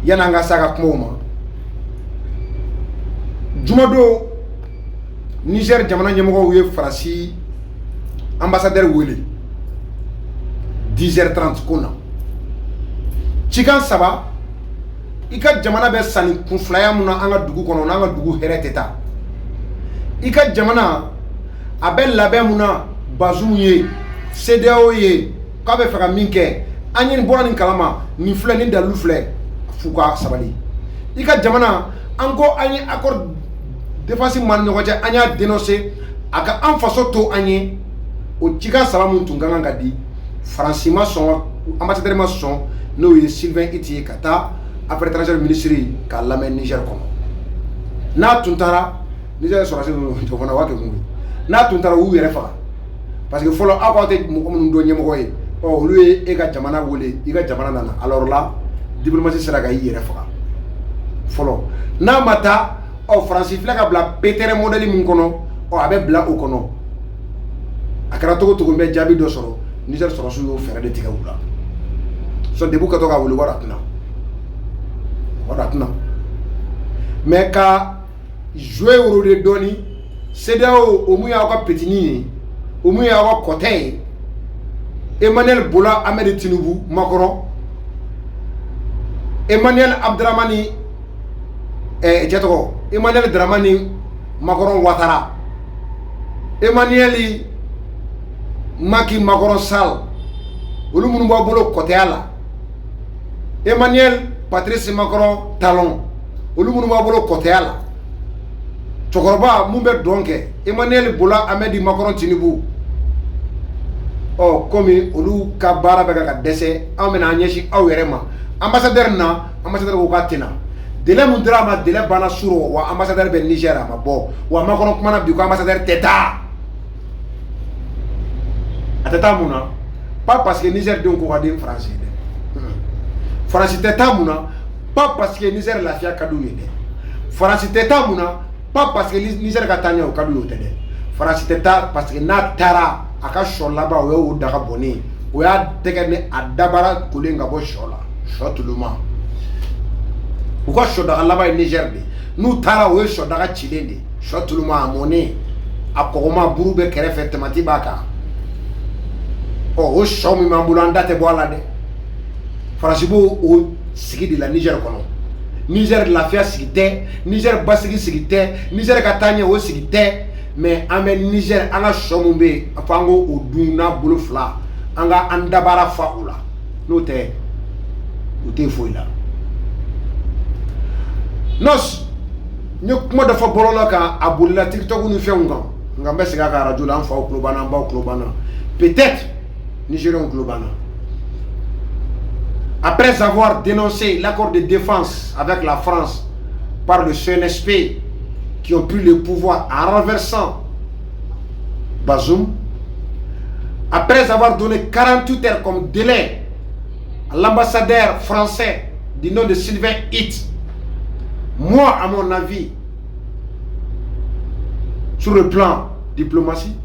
yananga saga kuma jumado Niger jamana ñemogo ye Farasi ambassadeur wele 10h30 kona cikan saba ika jamana be sani kunflaya muna anga dugu kono anga dugu hereteta ika jamana abe labɛ muna Bazoum ye CEDEAO ye ka be faka minke anyi bora ni kalama ni flɛ ni dalu flɛ fuka sabali ika jamana anko anyi accord défense man ɲɔgɔn cɛ an y'a dénoncer a ka an faso to an ye o cikan saba mun tun ka kan ka di Faransi ma sɔn ambassadeur ma sɔn n'o ye Sylvain Iti ye ka taa affaires étrangères ministre k'a lamɛn Niger kɔnɔ n'a tun taara Niger sɔrɔsi o fana waa kɛ mun ye n'a tun taara u y'u yɛrɛ faga parce que fɔlɔ aw k'aw tɛ mɔgɔ minnu dɔn ɲɛmɔgɔ ye olu ye e ka jamana wele i ka jamana nana alors là diplomatie sera ka i yɛrɛ faga fɔlɔ n'a ma taa Faransi filɛ ka bila Peter modèle min kɔnɔ a bɛ bila o kɔnɔ a kɛra togo togo bɛ jaabi dɔ sɔrɔ Niger sɔrɔsiw y'o fɛɛrɛ de tigɛ u la so debu ka to ka wele wara tɛna mais ka jouer o de dɔɔni CEDEAO o mun y'aw ka petini ye o mun y'aw ka kɔtɛ ye Emmanuel Bola Ahmed Tinubu makɔrɔ Emmanuel Abdramani tɔgɔ Emmanuel Dramani Macron Ouattara Emmanuel Macky Macron Sall olu minnu b'a bolo kɔtɛya la Emmanuel Patrice Macron Talon olu minnu b'a bolo kɔtɛya la cɛkɔrɔba mun bɛ dɔn kɛ Emmanuel Bola Ahmed Macron Tinubu komi olu ka baara bɛ ka dɛsɛ anw bɛna an ɲɛsin aw yɛrɛ ma ambassadeur ko k'a tɛna délai mun dira a ma délai banna sur wa ambassadeur bɛ Niger a ma bɔ wa Macron kumana bi ko ambassadeur tɛ taa a tɛ taa mun na pas parce que Niger denw ko ka di Faransi ye dɛ Faransi tɛ taa mun na pas parce que Niger lafiya ka d'u ye dɛ Faransi tɛ taa mun na pas parce que Niger ka taa ɲɛ o ka d'u ye o tɛ dɛ Faransi tɛ taa parce que n'a taara a ka sɔ laban o y'o daga bɔnnen o y'a tɛgɛ ni a dabara kolen ka bɔ sɔ la sɔ tuluma u ka sɔ daga laban ye Niger de n'u taara o ye sɔ daga cilen de sɔ tuluma a mɔnnen a kɔgɔma buru bɛ kɛrɛfɛ tamati b'a kan o sɔ min b'an bolo an da tɛ bɔ a la dɛ Faransi b'o o sigi de la Niger kɔnɔ Niger lafiya sigi tɛ Niger basigi sigi tɛ Niger ka taa ɲɛ o sigi tɛ mais an bɛ Niger an ka sɔ mun bɛ yen a fɔ an k'o dun n'a bolo fila an ka an dabara fa o la n'o tɛ o tɛ foyi la nos n ye kuma dɔ fɔ bɔlɔlɔ kan a bolila TikTok ni fɛnw kan nka n bɛ segin a kan radio la an faw tulo banna an baw tulo banna peut-être Nigériens tulo banna après avoir dénoncé l'accord de défense avec la France par le CNSP qui ont pris le pouvoir en renversant Bazoum, après avoir donné 48 heures comme délai à l'ambassadeur français du nom de Sylvain Iti, moi, à mon avis, sur le plan diplomatie,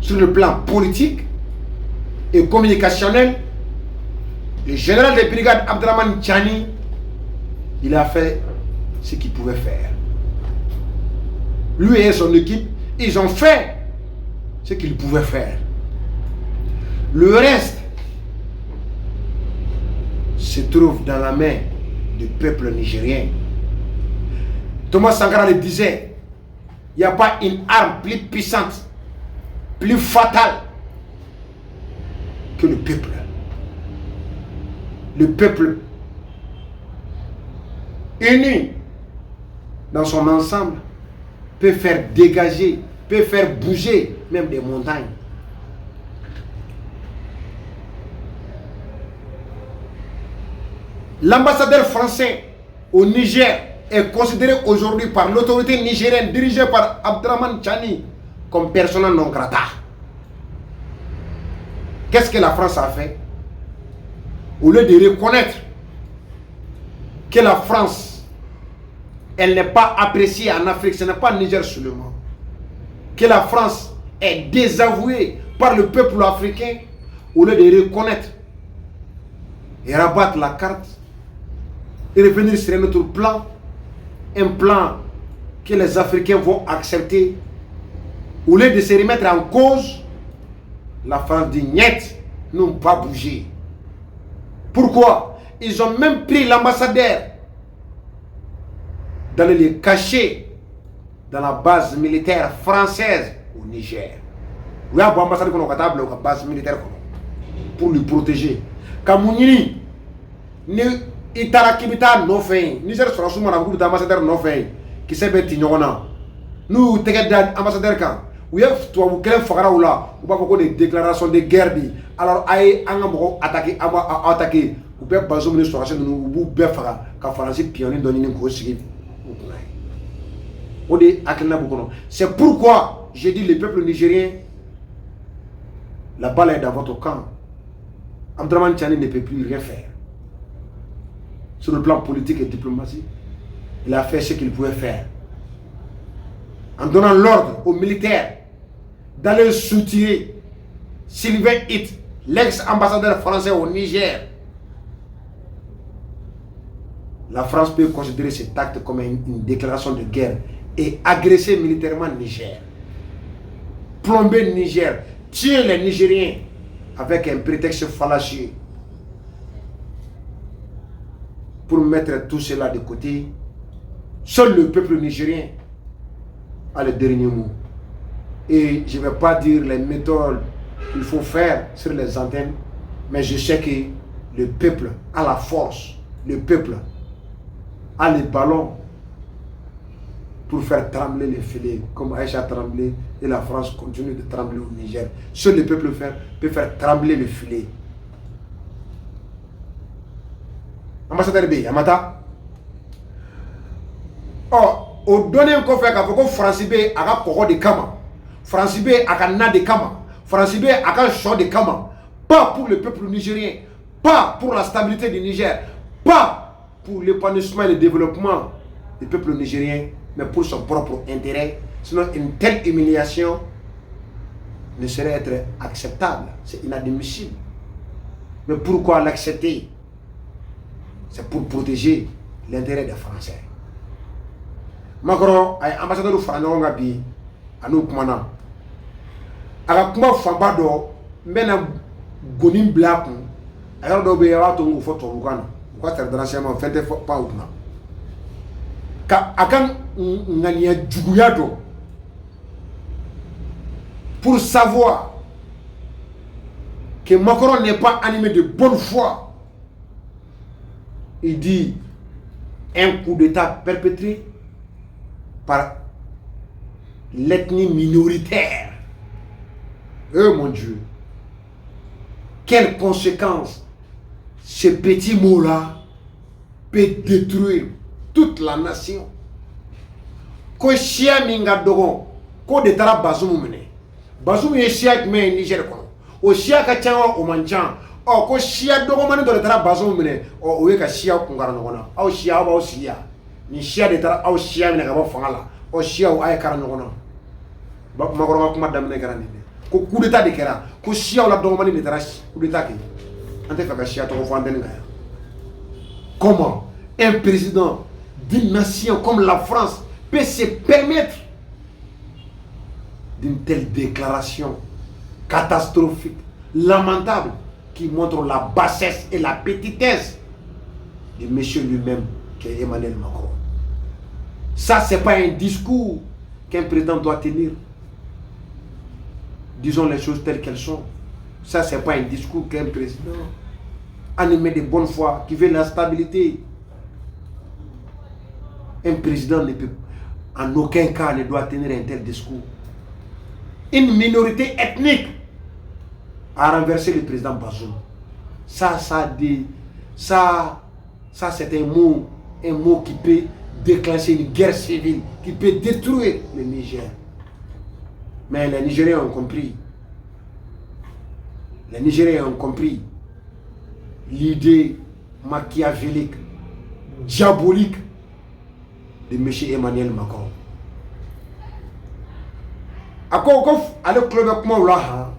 sur le plan politique et communicationnel, le général de brigade Abdraman Tchani, il a fait ce qu'il pouvait faire. Lui et son équipe, ils ont fait ce qu'ils pouvaient faire. Le reste se trouve dans la main du peuple nigérien. Thomas Sankara le disait, il n'y a pas une arme plus puissante, plus fatale que le peuple. Le peuple uni dans son ensemble peut faire dégager, peut faire bouger même des montagnes. L'ambassadeur français au Niger est considéré aujourd'hui par l'autorité nigérienne dirigée par Abdraman Tchani comme persona non grata. Qu'est-ce que la France a fait? Au lieu de reconnaître que la France, elle n'est pas appréciée en Afrique, ce n'est pas le Niger seulement, que la France est désavouée par le peuple africain, au lieu de reconnaître et rabattre la carte, et revenir sur un autre plan, un plan que les Africains vont accepter. Au lieu de se remettre en cause, la France dit niet, n'ont pas bougé. Pourquoi? Ils ont même pris l'ambassadeur d'aller les cacher dans la base militaire française au Niger. Oui, un ambassadeur qu'on a la base militaire pour lui protéger. Kamouni, ni Itarakibita no fait, Niger sera souvent la groupe d'ambassadeurs no fait, qui s'est bêti n'ona. Nous, t'es ambassadeur quand? Oui, toi, vous quel fera ou là, ou pas beaucoup de déclarations de guerre. Alors, aïe, on a attaqué, ou bien Bazoum, nous sommes nous, ou bien Fara, quand Français pionnier donne une grosse grille. C'est pourquoi j'ai dit le peuple nigérien, la balle est dans votre camp. Abdraman Tchani ne peut plus rien faire. Sur le plan politique et diplomatique, il a fait ce qu'il pouvait faire. En donnant l'ordre aux militaires d'aller soutirer Sylvain Hitt, l'ex-ambassadeur français au Niger. La France peut considérer cet acte comme une déclaration de guerre et agresser militairement Niger. Plomber Niger, tuer les Nigériens avec un prétexte fallacieux. Pour mettre tout cela de côté, seul le peuple nigérien a le dernier mot. Et je ne vais pas dire les méthodes qu'il faut faire sur les antennes, mais je sais que le peuple a la force, le peuple a les ballons pour faire trembler les filets, comme Aïcha a tremblé et la France continue de trembler au Niger. Seul le peuple peut faire trembler le filet. Ambassadeur B, Amata. Oh, au donné un coup fait qu'à France B a un de Kama, France B a un na de Kama, France B a un champ de Kama, pas pour le peuple nigérien, pas pour la stabilité du Niger, pas pour l'épanouissement et le développement du peuple nigérien, mais pour son propre intérêt. Sinon, une telle humiliation ne serait être acceptable. C'est inadmissible. Mais pourquoi l'accepter? C'est pour protéger l'intérêt des Français. Macron, ambassadeur du France, à nous, Kumana. À Kuma Fambado, Mena Gonim Black, alors d'obéir à ton photo, quoi, c'est drastiquement fait pas ou non. Akan Nania Djougouado, pour savoir que Macron n'est pas animé de bonne foi. Il dit un coup d'État perpétré par l'ethnie minoritaire. Mon Dieu, quelles conséquences ce petit mot-là peut détruire toute la nation. Ko Chia Minga Dogon, ko de Tara Bazoum mene. Bazoum est Chia qui met Niger kono. O Chia Kachan o Manchan. Oh, ko Chia Dogon mane de Tara Bazoum mene. O Weka Chia Kungara Nogona. Au Chia ou Chia. Ni Chia de Tara au Chia mene Gabo Fangala. O Chia ou Ayakara Nogona. Magoroma Kuma Damene Garani. Ko coup d'état de Kera. Ko Chia ou la Dogon mane de Tara coup d'état qui. Ante Faka Chia Togo Fandene Gaya. Comment un président d'une nation comme la France peut se permettre d'une telle déclaration catastrophique, lamentable, qui montre la bassesse et la petitesse de monsieur lui-même, qui est Emmanuel Macron. Ça, ce n'est pas un discours qu'un président doit tenir. Disons les choses telles qu'elles sont. Ça, ce n'est pas un discours qu'un président animé de bonne foi, qui veut la stabilité. Un président ne peut, en aucun cas, ne doit tenir un tel discours. Une minorité ethnique a renversé le président Bazoum. Ça c'est un mot qui peut déclencher une guerre civile, qui peut détruire le Niger. Mais les Nigériens ont compris. Les Nigériens ont compris l'idée machiavélique, diabolique de M. Emmanuel Macron. À le club comment là,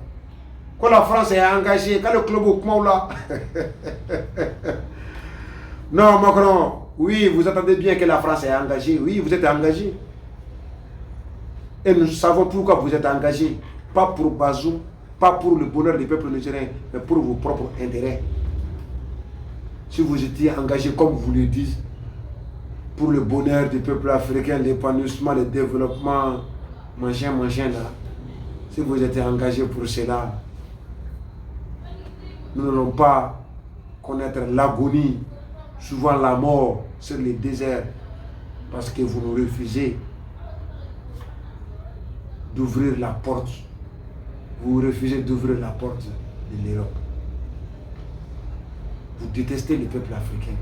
quand la France est engagée, quand le club comment là, non Macron, Oui, vous attendez bien que la France est engagée. Oui, vous êtes engagé. Et nous savons pourquoi vous êtes engagé. Pas pour Bazoum, pas pour le bonheur du peuple nigérien, mais pour vos propres intérêts. Si vous étiez engagé, comme vous le dites, pour le bonheur du peuple africain, l'épanouissement, le développement, machin là. Si vous étiez engagé pour cela, nous n'allons pas connaître l'agonie, souvent la mort sur les déserts, parce que vous nous refusez d'ouvrir la porte. Vous refusez d'ouvrir la porte de l'Europe. Vous détestez le peuple africain.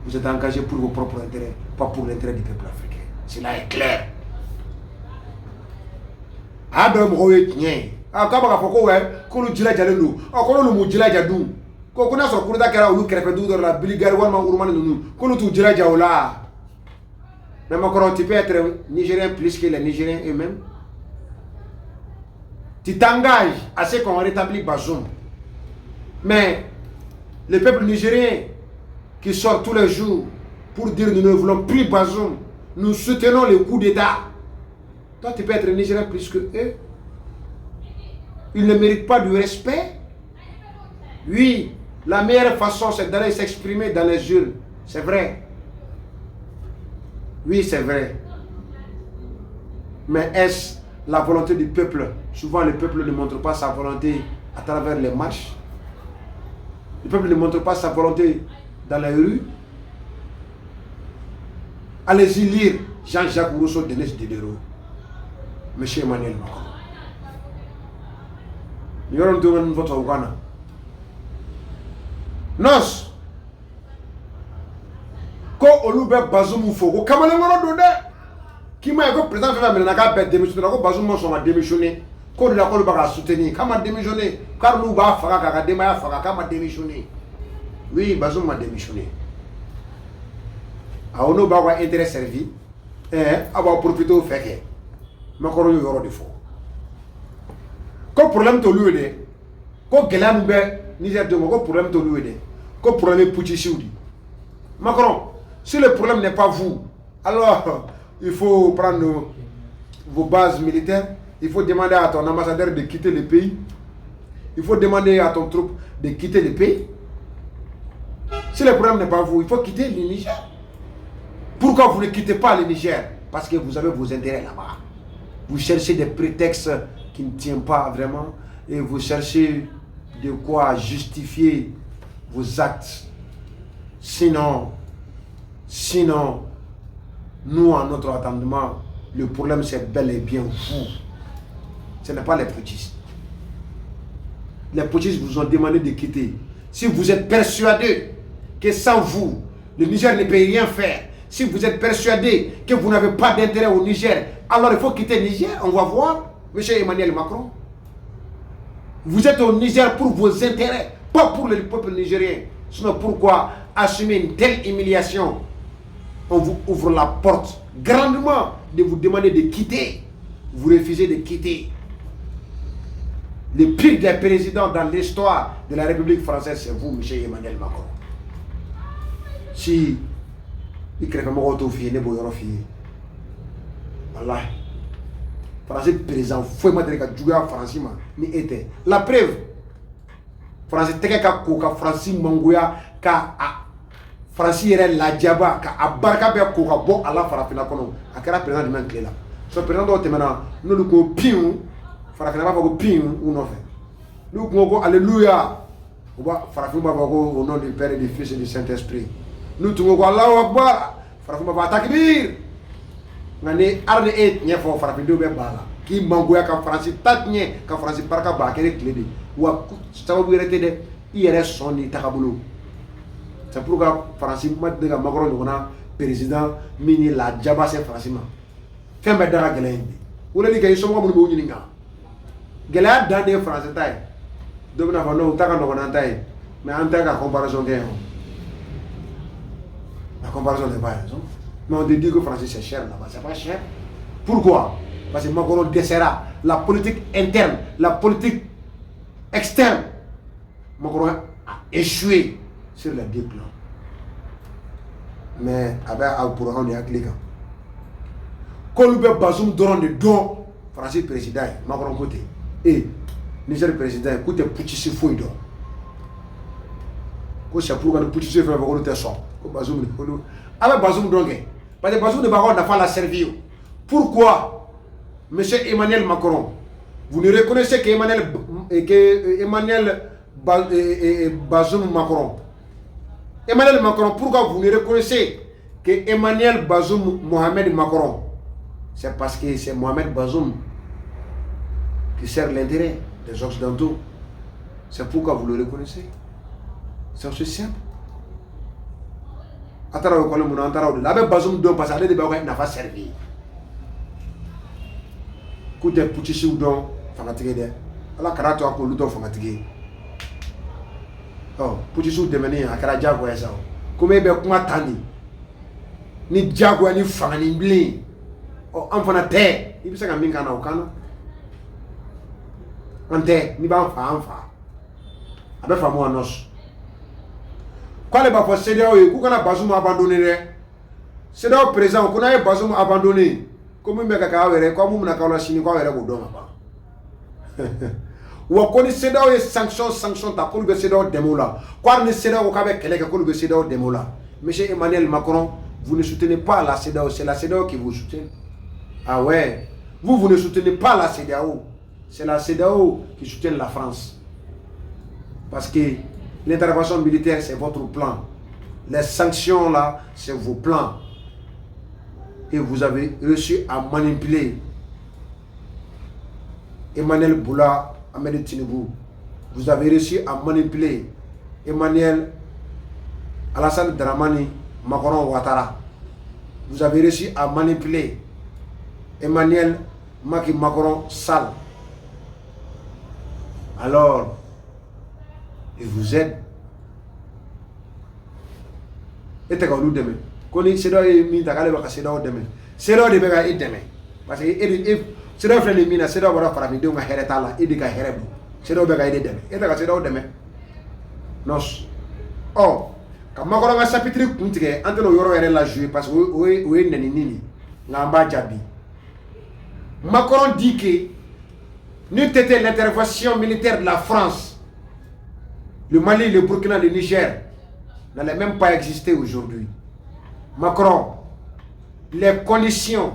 Vous êtes engagé pour vos propres intérêts, pas pour l'intérêt du peuple africain. Cela est clair. Adam Roye Tien. Ah, quand on a fait quoi, qu'on nous dit la jalou, qu'on nous dit la jalou, qu'on a sorti la cara ou nous crève d'où dans la Bulgarie ou en Ourman nous, qu'on nous dit la jaoula. Même encore, tu peux être Nigérien plus que les Nigériens eux-mêmes. Tu t'engages à ce qu'on rétablit Bazoum. Mais le peuple nigérien qui sort tous les jours pour dire nous ne voulons plus Bazoum, nous soutenons le coup d'État. Toi, tu peux être Nigérien plus que eux. Ils ne méritent pas du respect. Oui, la meilleure façon, c'est d'aller s'exprimer dans les urnes. C'est vrai. Oui, c'est vrai. Mais est-ce la volonté du peuple? Souvent, le peuple ne montre pas sa volonté à travers les marches. Le peuple ne montre pas sa volonté dans les rues. Allez-y lire Jean-Jacques Rousseau, Denis Diderot, M. Emmanuel Macron. Nous allons demander votre Ouganda. Nos, quand on loue Bazoum ou Fogo, comment on va donner? Qui m'a dit que le président fait démissionner, que Bazoum soit démissionné, qu'on ne l'a pas soutenir, comment démissionner? Car nous va faire comment démissionner? Oui, Bazoum m'a démissionné. A on a un intérêt servi, avoir profité au fait que Macron y aura des faux. Quand problème te lui quand Guélam Niger de quand problème te lui quand problème Poutichoudi. Macron, si le problème n'est pas vous, alors il faut prendre vos bases militaires, il faut demander à ton ambassadeur de quitter le pays, il faut demander à ton troupe de quitter le pays. Si le problème n'est pas vous, il faut quitter le Niger. Pourquoi vous ne quittez pas le Niger? Parce que vous avez vos intérêts là-bas. Vous cherchez des prétextes qui ne tiennent pas vraiment et vous cherchez de quoi justifier vos actes. Sinon, nous, à notre entendement, le problème c'est bel et bien vous. Ce n'est pas les putschistes. Les putschistes vous ont demandé de quitter. Si vous êtes persuadé que sans vous, le Niger ne peut rien faire, si vous êtes persuadé que vous n'avez pas d'intérêt au Niger, alors il faut quitter le Niger. On va voir, M. Emmanuel Macron. Vous êtes au Niger pour vos intérêts, pas pour le peuple nigérien. Sinon, pourquoi assumer une telle humiliation? On vous ouvre la porte grandement de vous demander de quitter. Vous refusez de quitter. Le pire des présidents dans l'histoire de la République française, c'est vous, M. Emmanuel Macron. Si il crée comme auto fille, ne boyoro fille. Voilà. Français président, faut me dire que Djouga Français ni était. La preuve, Français teke ka koka Français Mangouya ka Français yɛrɛ lajaba ka a barika bɛ ko ka bɔ a la farafina kɔnɔ a kɛra président jumɛn tile la so président dɔw tɛmɛna n'olu ko piw farafina b'a fɔ ko piw u nɔfɛ n'u kun ko alléluia u b'a farafin b'a fɔ ko au nom du Père et du Fils et du Saint-Esprit n'u tun ko Allahu Akbar farafin b'a fɔ takbir nka ni arni e ɲɛfɔ farafindenw bɛ ba la k'i mangoya ka Faransi ta tiɲɛ ka Faransi barika ba a kɛra tile de wa sababu yɛrɛ tɛ dɛ i yɛrɛ sɔn n'i tagabolo. C'est pourquoi Français m'a dit que Macron est président mini la jaba c'est Français ma. Fais me dara gelen bi. Wala ni kay so mo mo ni nga. Gela dans des Français tay. Domina fa no taka no na tay. Mais en tant que comparaison que la comparaison n'est pas raison. Mais on te dit que Français c'est cher là-bas, c'est pas cher. Pourquoi? Parce que Macron dessera la politique interne, la politique externe. Macron a échoué sur les deux plans. Mais avec pour on est cliquant. Quand nous avons Bazoum donnant de don, Français président, Macron côté. Et Niger président, écoutez, Poutchi fouille donc. Quand c'est pour que le Poutchi fait avoir le tesson. Bazoum, avec Bazoum donc. Parce que Bazoum de Baron n'a pas la servir. Pourquoi, monsieur Emmanuel Macron, vous ne reconnaissez qu'Emmanuel Bazoum Macron? Emmanuel Macron, pourquoi vous ne reconnaissez que Emmanuel Bazoum Mohamed Macron? C'est parce que c'est Mohamed Bazoum qui sert l'intérêt des Occidentaux. C'est pourquoi vous le reconnaissez. C'est aussi simple. Attends, on a entendu. Avec Bazoum, parce que les Bazoum n'a pas servi. Écoutez, Poutchi ou donc, fanatique. Alors, Karato a connu ton fanatique. Oh, Poutchi ou devenir à Karadjago et ça. Comment est-ce que tani? Ni Djago ni Fangani Bli. Oh, en fanatique. Il peut se gagner un kana. Ante, ni ba fa. Avec famille en os. Quand les bafos CDAO et qu'on a Bazoum abandonné, CDAO présent, qu'on a Bazoum abandonné. Comme il me cacaveré, comme on a qu'à la Chine, quoi, elle est au don. Ou à connaître CDAO et sanctions, t'as connu le CDAO démo là. Quoi, le CDAO avec quelqu'un qui a le CDAO démo là. Monsieur Emmanuel Macron, vous ne soutenez pas la CDAO, c'est la CDAO qui vous soutient. Ah ouais, vous ne soutenez pas la CDAO, c'est la CDAO qui soutient la France. Parce que l'intervention militaire, c'est votre plan. Les sanctions là, c'est vos plans. Et vous avez réussi à manipuler Emmanuel Boula Ahmed Tinubu. Vous avez réussi à manipuler Emmanuel Alassane Dramani Macron Ouattara. Vous avez réussi à manipuler Emmanuel Macron Sall. Alors, il vous aide. Et tu as dit demain. Quand il s'est dit que tu as dit que c'est demain. C'est là que tu as dit demain. Parce que c'est là que tu as dit que c'est là que tu as dit que tu as dit c'est là que tu as dit demain. Et tu as dit demain. Non. Oh, quand Macron a chapitre, entre le Yoro et la jouer parce que où est Nenini, Namba Djabi. Macron dit que n'eût été l'intervention militaire de la France, le Mali, le Burkina, le Niger n'allait même pas exister aujourd'hui. Macron, les conditions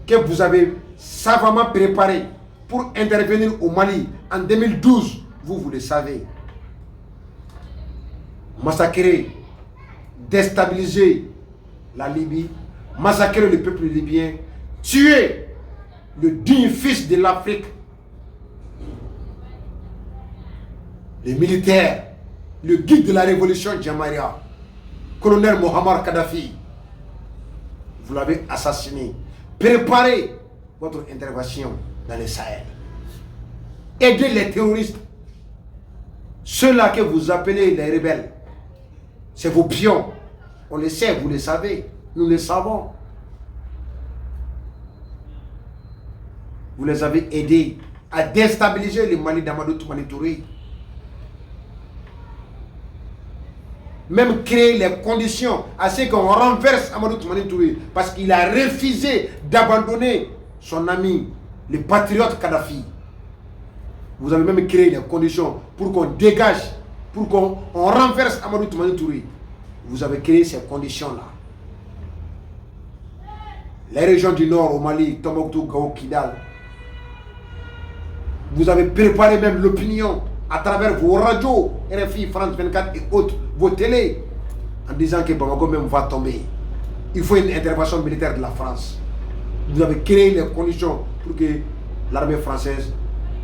que vous avez savamment préparées pour intervenir au Mali en 2012, vous le savez. Massacrer, déstabiliser la Libye, massacrer le peuple libyen, tuer le digne fils de l'Afrique, les militaires, le guide de la révolution Djamaria, colonel Mohamed Kadhafi, vous l'avez assassiné. Préparez votre intervention dans le Sahel. Aidez les terroristes, ceux-là que vous appelez les rebelles. C'est vos pions. On le sait, vous le savez. Nous le savons. Vous les avez aidés à déstabiliser le Mali d'Amadou Toumani Touré. Même créer les conditions à ce qu'on renverse Amadou Toumani Touré parce qu'il a refusé d'abandonner son ami, le patriote Kadhafi. Vous avez même créé les conditions pour qu'on dégage, pour qu'on renverse Amadou Toumani Touré. Vous avez créé ces conditions-là. Les régions du nord au Mali, Tombouctou, Gao, Kidal. Vous avez préparé même l'opinion à travers vos radios, RFI, France 24 et autres, vos télés, en disant que Bamako même va tomber. Il faut une intervention militaire de la France. Vous avez créé les conditions pour que l'armée française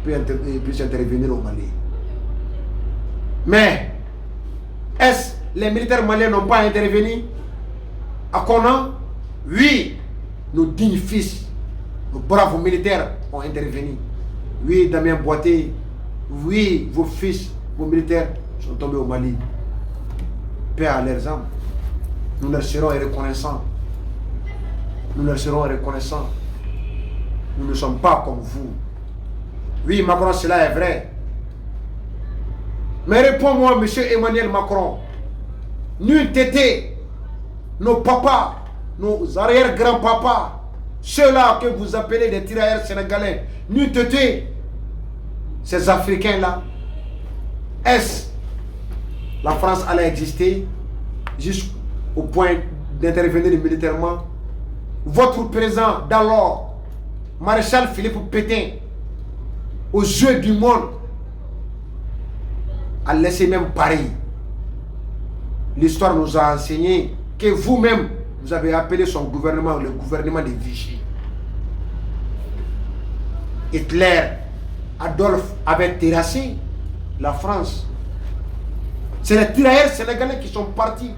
puisse intervenir au Mali. Mais, est-ce que les militaires maliens n'ont pas intervenu à Conan? Oui, nos dignes fils, nos braves militaires ont intervenu. Oui, Damien Boité, oui, vos fils, vos militaires sont tombés au Mali. Paix à leurs âmes. Nous leur serons reconnaissants. Nous leur serons reconnaissants. Nous ne sommes pas comme vous. Oui, Macron, cela est vrai. Mais réponds-moi, monsieur Emmanuel Macron. N'eût été nos papas, nos arrière-grands-papas, ceux-là que vous appelez des tirailleurs sénégalais, n'eût été ces Africains-là, est-ce la France allait exister jusqu'au point d'intervenir militairement? Votre président d'alors, Maréchal Philippe Pétain, aux yeux du monde, a laissé même Paris. L'histoire nous a enseigné que vous-même, vous avez appelé son gouvernement le gouvernement de Vichy. Hitler, Adolphe avait terrassé la France. C'est les tirailleurs sénégalais qui sont partis